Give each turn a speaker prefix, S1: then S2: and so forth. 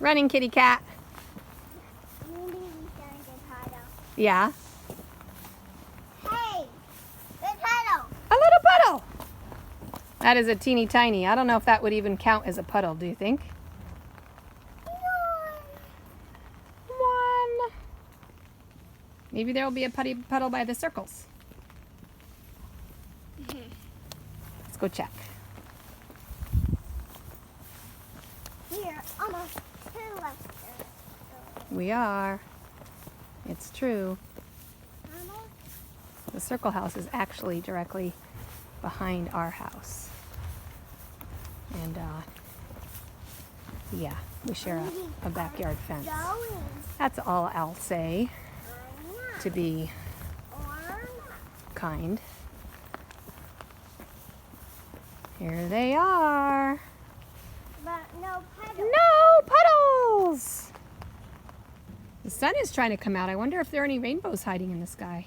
S1: Running, kitty cat. Yeah.
S2: Hey, the puddle.
S1: A little puddle. That is a teeny tiny. I don't know if that would even count as a puddle, do you think? One. Maybe there will be a puddle by the circles. Let's go check.
S2: Here, almost two left.
S1: We are. It's true.
S2: Almost.
S1: The circle house is actually directly behind our house. And yeah, we share a backyard fence.
S2: Going.
S1: That's all I'll say to be
S2: Or
S1: kind. Here they are.
S2: but no puddle.
S1: No puddles! The sun is trying to come out. I wonder if there are any rainbows hiding in the sky.